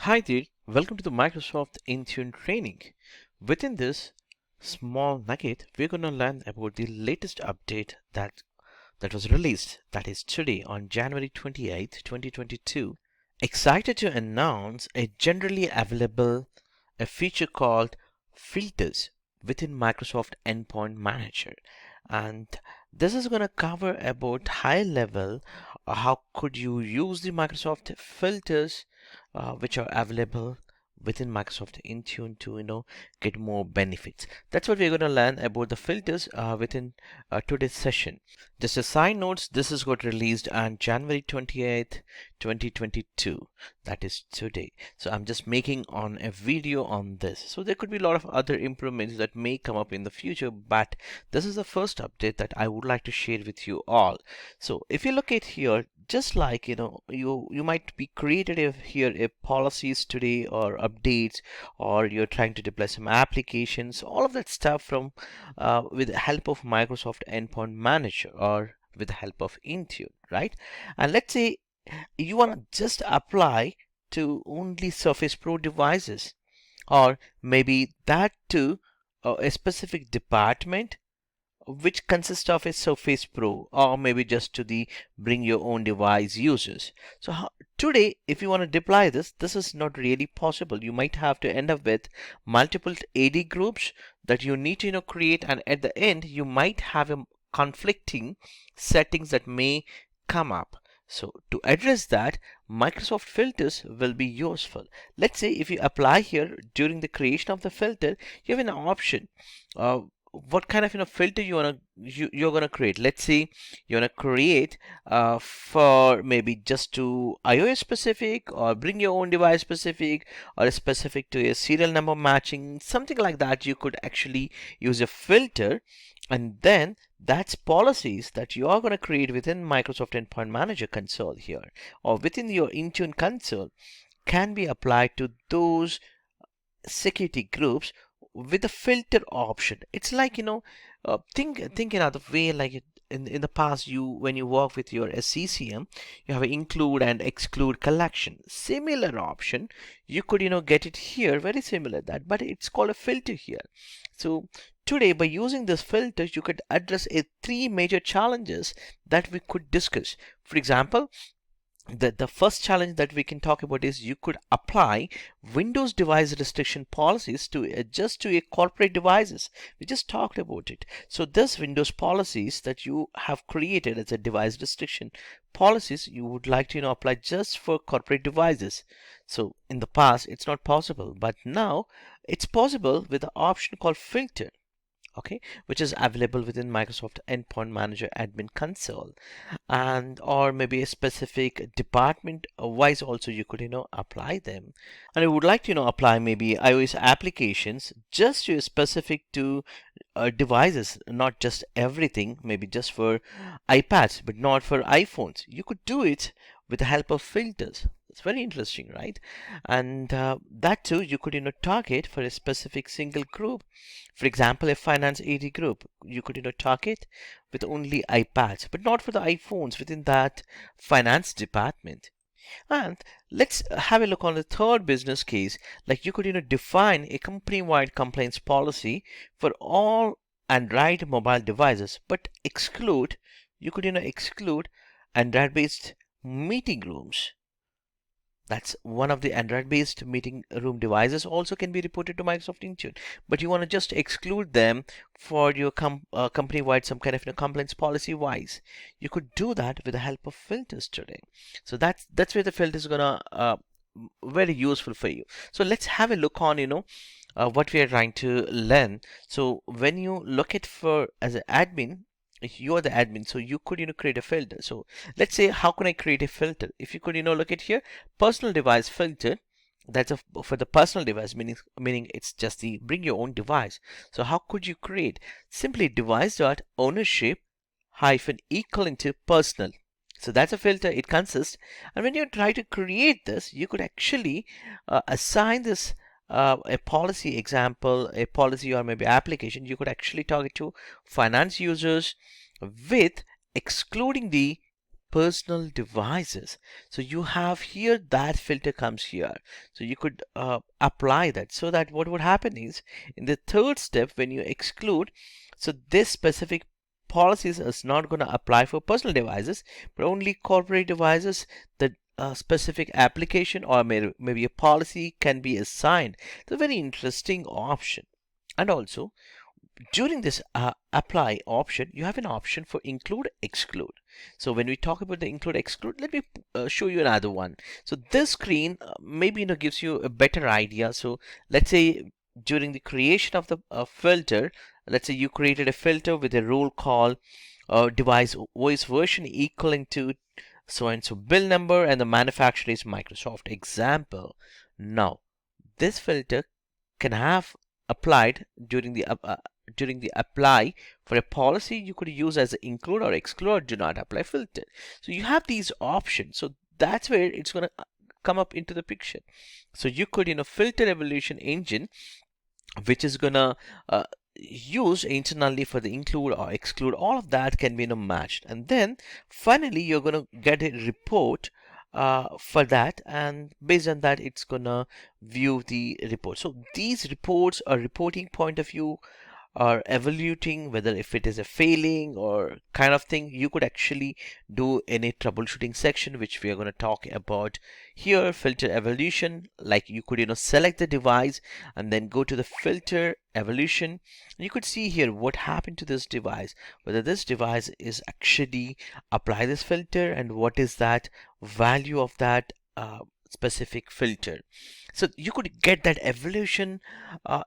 Hi there, welcome to the Microsoft Intune training. Within this small nugget, we're going to learn about the latest update that was released, that is today on January 28th, 2022. Excited to announce a generally available a feature called Filters within Microsoft Endpoint Manager. And this is going to cover about high level how could you use the Microsoft filters which are available within Microsoft Intune to get more benefits. That's what we're going to learn about the filters within today's session. Just a side notes, this is got released on January 28th, 2022. That is today. So I'm just making on a video on this. So there could be a lot of other improvements that may come up in the future, but this is the first update that I would like to share with you all. So if you look at here, just like you might be created here a policies today or updates, or you're trying to deploy some applications, all of that stuff from with the help of Microsoft Endpoint Manager or with the help of Intune, right? And let's say you want to just apply to only Surface Pro devices, or maybe that to a specific department which consists of a Surface Pro, or maybe just to the bring your own device users. So today, if you want to deploy this is not really possible. You might have to end up with multiple AD groups that you need to create, and at the end you might have a conflicting settings that may come up. So to address that, Microsoft filters will be useful. Let's say if you apply here during the creation of the filter, you have an option. What kind of filter you're gonna create. Let's say you wanna create for maybe just to iOS specific, or bring your own device specific, or specific to a serial number matching, something like that. You could actually use a filter, and then that's policies that you are going to create within Microsoft Endpoint Manager console here, or within your Intune console, can be applied to those security groups with the filter option. It's like think another way, like in the past, when you work with your SCCM, you have an include and exclude collection, similar option. You could get it here, very similar that, but it's called a filter here. So today, by using this filter, you could address three major challenges that we could discuss. For example, the first challenge that we can talk about is you could apply Windows device restriction policies to adjust to a corporate devices. We just talked about it. So this Windows policies that you have created as a device restriction policies, you would like to apply just for corporate devices. So in the past it's not possible, but now it's possible with the option called filter. Okay, which is available within Microsoft Endpoint Manager admin console, and or maybe a specific department wise also you could apply them. And I would like to apply maybe iOS applications just to specific to devices, not just everything, maybe just for iPads but not for iPhones. You could do it with the help of filters. It's very interesting, right? And that too, you could target for a specific single group. For example, a finance AD group, you could target with only iPads but not for the iPhones within that finance department. And let's have a look on the third business case. Like you could define a company-wide compliance policy for all Android mobile devices, but exclude, you could exclude Android-based meeting rooms. That's one of the Android-based meeting room devices also can be reported to Microsoft Intune, but you want to just exclude them for your company-wide some kind of compliance policy-wise. You could do that with the help of filters today. So that's where the filter is gonna very useful for you. So let's have a look on what we are trying to learn. So when you look at for as an admin, you're the admin, so you could create a filter. So let's say, how can I create a filter? If you could look at here, personal device filter, that's for the personal device, meaning it's just the bring your own device. So how could you create? Simply device dot ownership hyphen equal into personal. So that's a filter, it consists. And when you try to create this, you could actually assign this a policy example, a policy or maybe application. You could actually target to finance users with excluding the personal devices. So you have here that filter comes here. So you could apply that, so that what would happen is in the third step when you exclude, so this specific policies is not going to apply for personal devices, but only corporate devices. The specific application or maybe a policy can be assigned. It's a very interesting option. And also during this apply option, you have an option for include exclude. So when we talk about the include exclude, let me show you another one. So this screen maybe gives you a better idea. So let's say during the creation of the filter, let's say you created a filter with a rule called device voice version equaling to so and so bill number, and the manufacturer is Microsoft example. Now this filter can have applied during the apply for a policy. You could use as include or exclude or do not apply filter. So you have these options. So that's where it's going to come up into the picture. So you could filter evaluation engine, which is gonna use internally for the include or exclude. All of that can be matched, and then finally you're gonna get a report for that, and based on that it's gonna view the report. So these reports are reporting point of view or evaluating whether if it is a failing or kind of thing. You could actually do any troubleshooting section, which we are going to talk about here. Filter evaluation, like you could select the device and then go to the filter evaluation. You could see here what happened to this device, whether this device is actually apply this filter and what is that value of that specific filter. So you could get that evaluation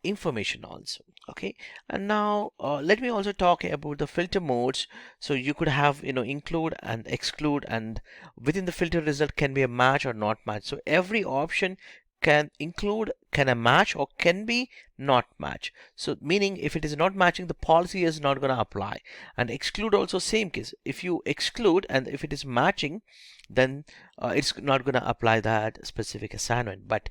information also. Okay, and now let me also talk about the filter modes. So you could have include and exclude, and within the filter result can be a match or not match. So every option can include, can a match, or can be not match. So meaning if it is not matching, the policy is not going to apply. And exclude also same case. If you exclude and if it is matching, then it's not going to apply that specific assignment. But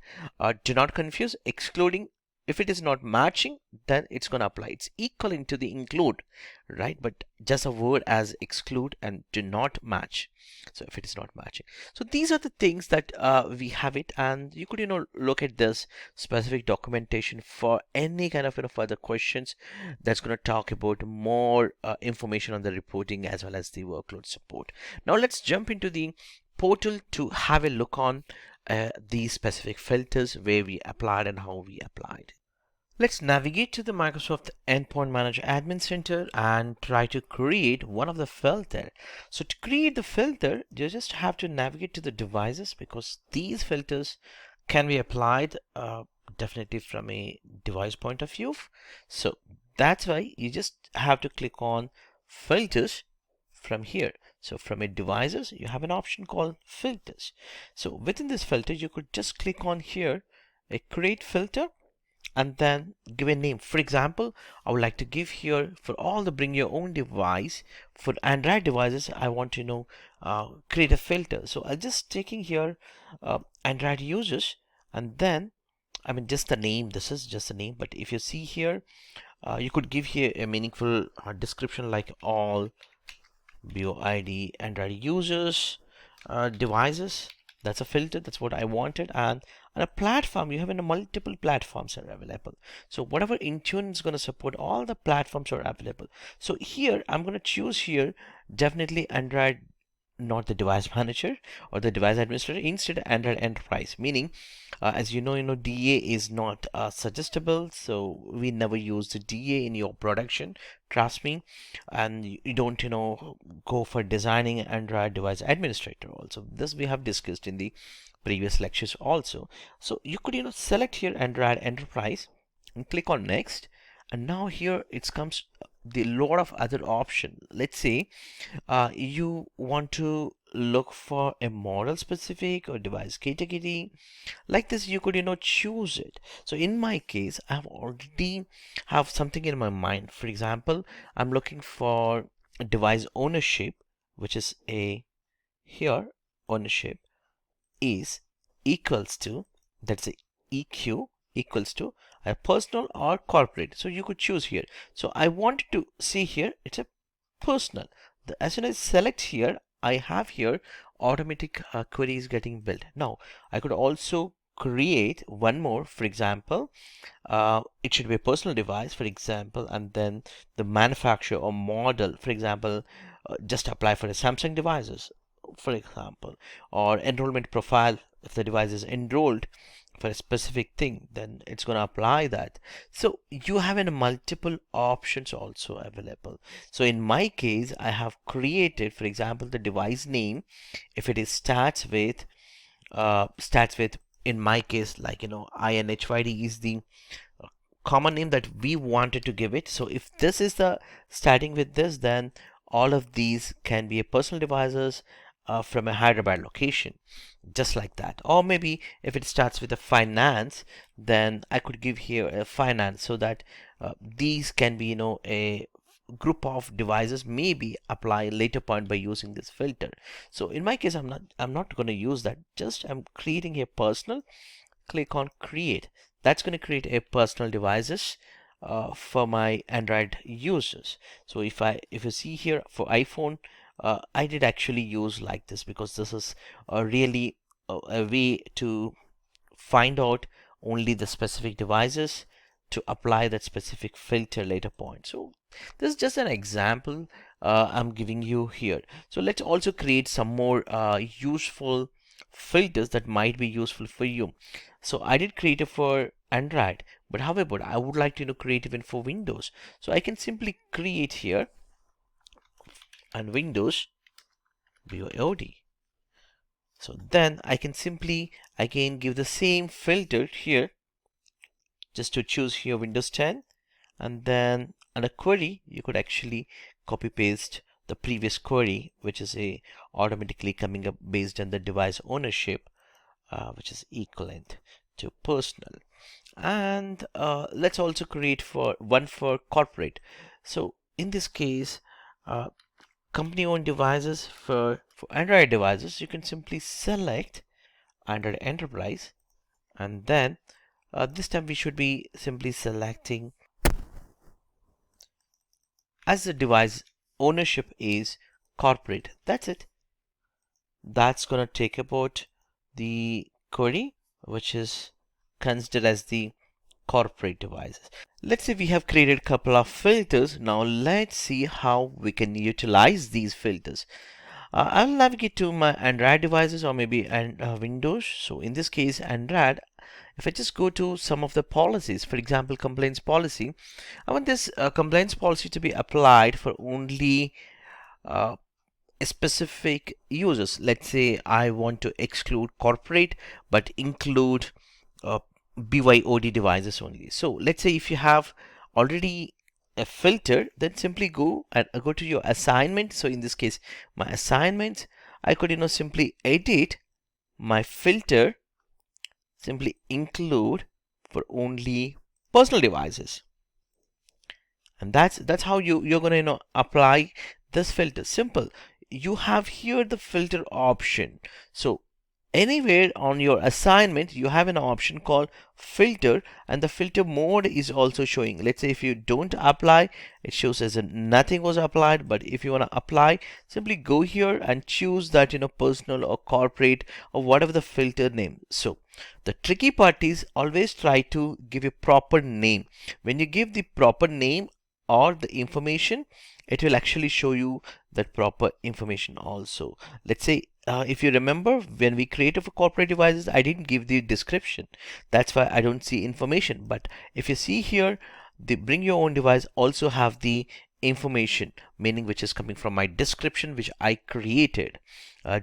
do not confuse excluding. If it is not matching, then it's going to apply. It's equaling to the include, right? But just a word as exclude and do not match. So if it is not matching. So these are the things that we have it, and you could look at this specific documentation for any kind of further questions that's going to talk about more information on the reporting as well as the workload support. Now let's jump into the portal to have a look on these specific filters, where we applied and how we applied. Let's navigate to the Microsoft Endpoint Manager Admin Center and try to create one of the filter. So to create the filter, you just have to navigate to the devices, because these filters can be applied definitely from a device point of view. So that's why you just have to click on filters from here. So from a devices, you have an option called filters. So within this filter, you could just click on here a create filter and then give a name. For example, I would like to give here for all the bring your own device. For Android devices, I want to create a filter. So I'll just taking here Android users, and then just the name. This is just a name, but if you see here, you could give here a meaningful description like all BOID Android users devices. That's a filter. That's what I wanted. And on a platform, you have multiple platforms are available. So whatever Intune is going to support, all the platforms are available. So here I'm going to choose here definitely Android, not the device manager or the device administrator, instead Android enterprise. Meaning as you know DA is not suggestible, so we never use the DA in your production, trust me. And you don't go for designing Android device administrator also. This we have discussed in the previous lectures also. So you could select here Android enterprise and click on next, and now here it comes the lot of other options. Let's say you want to look for a model specific or device category like this. You could choose it. So in my case, I have already have something in my mind. For example, I'm looking for a device ownership, which is a here ownership is equals to, that's a EQ equals to a personal or corporate. So you could choose here. So I want to see here it's a personal. As soon as I select here, I have here automatic queries getting built. Now I could also create one more. For example, it should be a personal device, for example, and then the manufacturer or model, for example, just apply for a Samsung devices, for example, or enrollment profile. If the device is enrolled for a specific thing, then it's going to apply that. So you have a multiple options also available. So in my case, I have created, for example, the device name. If it is starts with, in my case, like, INHYD is the common name that we wanted to give it. So if this is the starting with this, then all of these can be a personal devices from a Hyderabad location, just like that. Or maybe if it starts with a finance, then I could give here a finance, so that these can be, a group of devices, maybe apply later point by using this filter. So in my case, I'm not going to use that. Just I'm creating a personal. Click on create. That's going to create a personal devices for my Android users. So if you see here for iPhone, I did actually use like this, because this is really a way to find out only the specific devices to apply that specific filter later point. So this is just an example I'm giving you here. So let's also create some more useful filters that might be useful for you. So I did create it for Android, but however, I would like to create even for Windows. So I can simply create here on Windows BOD. So then I can simply again give the same filter here, just to choose here Windows 10, and then under query you could actually copy paste the previous query, which is a automatically coming up based on the device ownership, which is equivalent to personal. And let's also create for one for corporate. So in this case, company owned devices, for Android devices, you can simply select Android Enterprise, and then this time we should be simply selecting as the device ownership is corporate. That's it. That's gonna take about the query, which is considered as the corporate devices. Let's say we have created a couple of filters. Now let's see how we can utilize these filters. I'll navigate to my Android devices, or maybe Windows. So in this case, Android, if I just go to some of the policies, for example, complaints policy, I want this complaints policy to be applied for only uh, specific users. Let's say I want to exclude corporate but include uh, BYOD devices only. So let's say if you have already a filter, then simply go to your assignment. So in this case, my assignments, I could simply edit my filter, simply include for only personal devices. And that's how you're gonna apply this filter. Simple. You have here the filter option. So anywhere on your assignment you have an option called filter, and the filter mode is also showing. Let's say if you don't apply, it shows as nothing was applied. But if you want to apply, simply go here and choose that personal or corporate or whatever the filter name. So the tricky part is always try to give a proper name. When you give the proper name or the information, it will actually show you that proper information also. Let's say if you remember, when we created for corporate devices, I didn't give the description. That's why I don't see information. But if you see here, the bring your own device also have the information, meaning which is coming from my description, which I created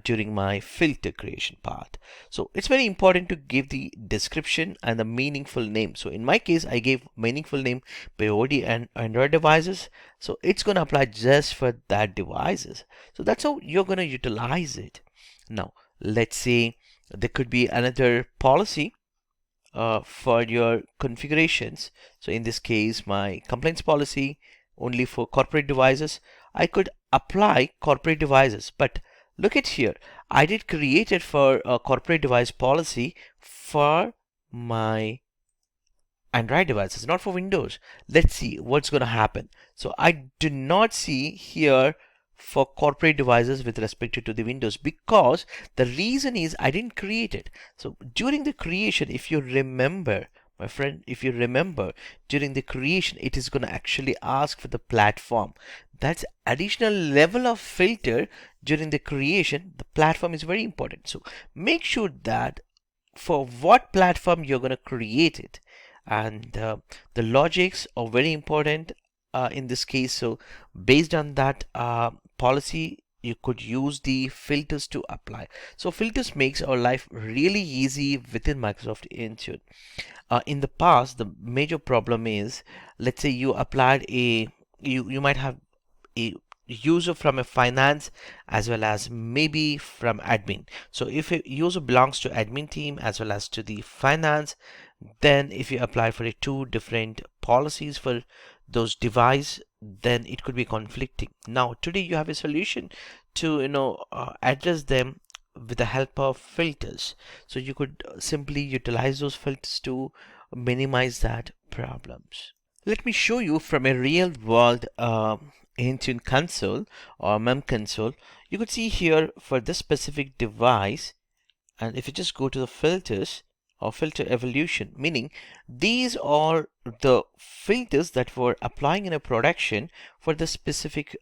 during my filter creation part. So it's very important to give the description and the meaningful name. So in my case, I gave meaningful name PaddyMaddy and Android devices. So it's going to apply just for that devices. So that's how you're going to utilize it. Now, let's say there could be another policy for your configurations. So in this case, my complaints policy only for corporate devices. I could apply corporate devices, but look at here. I did create it for a corporate device policy for my Android devices, not for Windows. Let's see what's going to happen. So I do not see here for corporate devices with respect to the Windows, because the reason is I didn't create it. So during the creation, if you remember, my friend, if you remember, during the creation, it is going to actually ask for the platform. That's additional level of filter during the creation. The platform is very important. So make sure that for what platform you're going to create it, and the logics are very important in this case. So based on that policy, you could use the filters to apply. So filters makes our life really easy within Microsoft Intune. In the past, the major problem is, let's say you applied a, you might have a user from a finance as well as maybe from admin. So if a user belongs to admin team as well as to the finance, then if you apply for a two different policies for those device, then it could be conflicting. Now today you have a solution to address them with the help of filters. So you could simply utilize those filters to minimize that problems. Let me show you from a real world Intune console or mem console. You could see here for this specific device, and if you just go to the filters or filter evolution, meaning these are the filters that were applying in a production for the specific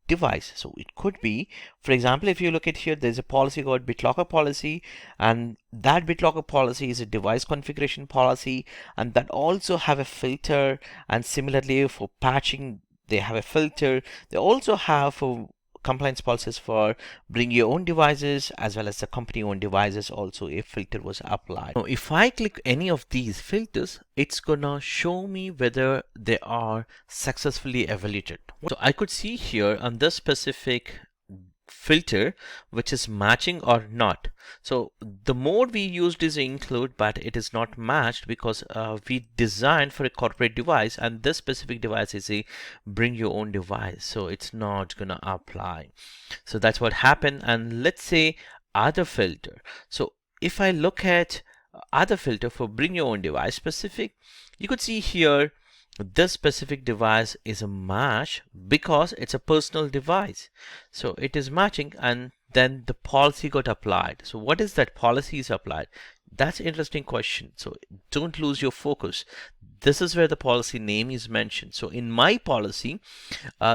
device. So it could be, for example, if you look at here, there's a policy called BitLocker policy, and that BitLocker policy is a device configuration policy, and that also have a filter. And similarly for patching, they have a filter. They also have for compliance policies for bring your own devices as well as the company owned devices, also a filter was applied. Now if I click any of these filters, it's gonna show me whether they are successfully evaluated. So I could see here on this specific filter which is matching or not. So the mode we used is include, but it is not matched because we designed for a corporate device, and this specific device is a bring your own device, so it's not gonna apply. So that's what happened. And let's say other filter. So if I look at other filter for bring your own device specific, you could see here this specific device is a match because it's a personal device. So it is matching, and then the policy got applied. So what is that policy is applied? That's an interesting question. So don't lose your focus. This is where the policy name is mentioned. So in my policy,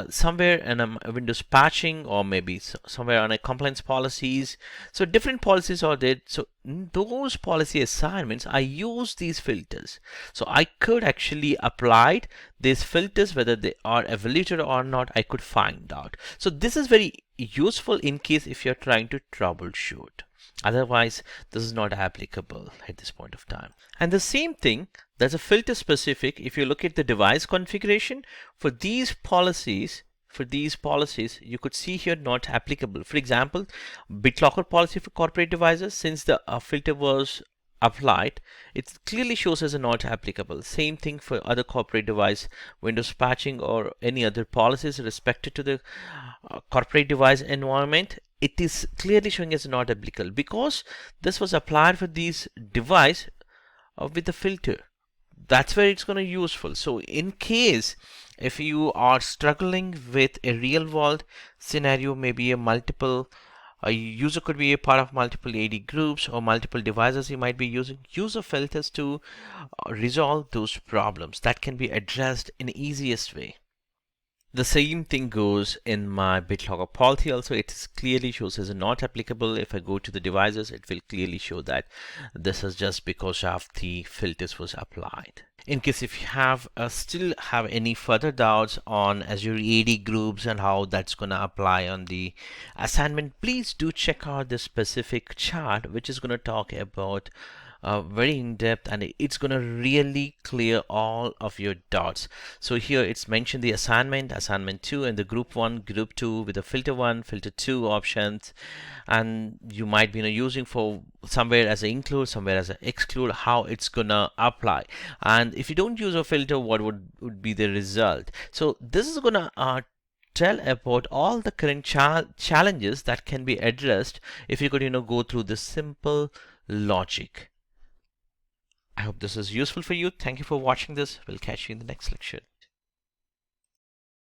somewhere in a Windows patching, or maybe somewhere on a compliance policies. So different policies are there. So in those policy assignments, I use these filters. So I could actually apply these filters, whether they are evaluated or not, I could find out. So this is very useful in case if you're trying to troubleshoot. Otherwise, this is not applicable at this point of time. And the same thing, there's a filter specific. If you look at the device configuration for these policies, you could see here not applicable. For example, BitLocker policy for corporate devices, since the filter was applied, it clearly shows as a not applicable. Same thing for other corporate device, Windows patching or any other policies respected to the corporate device environment. It is clearly showing as not applicable because this was applied for these device with the filter. That's where it's going to be useful. So in case if you are struggling with a real world scenario, maybe a user could be a part of multiple AD groups or multiple devices you might be using, user filters to resolve those problems. That can be addressed in the easiest way. The same thing goes in my BitLocker policy also. It is clearly shows as not applicable. If I go to the devices, it will clearly show that this is just because of the filters was applied. In case if you have still have any further doubts on Azure AD groups and how that's going to apply on the assignment, please do check out this specific chart which is going to talk about very in depth, and it's going to really clear all of your doubts. So here it's mentioned the assignment 2, and the group 1, group 2 with the filter 1, filter 2 options, and you might be using for somewhere as an include, somewhere as an exclude, how it's gonna apply. And if you don't use a filter, what would be the result? So this is gonna tell about all the current challenges that can be addressed if you could go through this simple logic. I hope this is useful for you. Thank you for watching this. We'll catch you in the next lecture.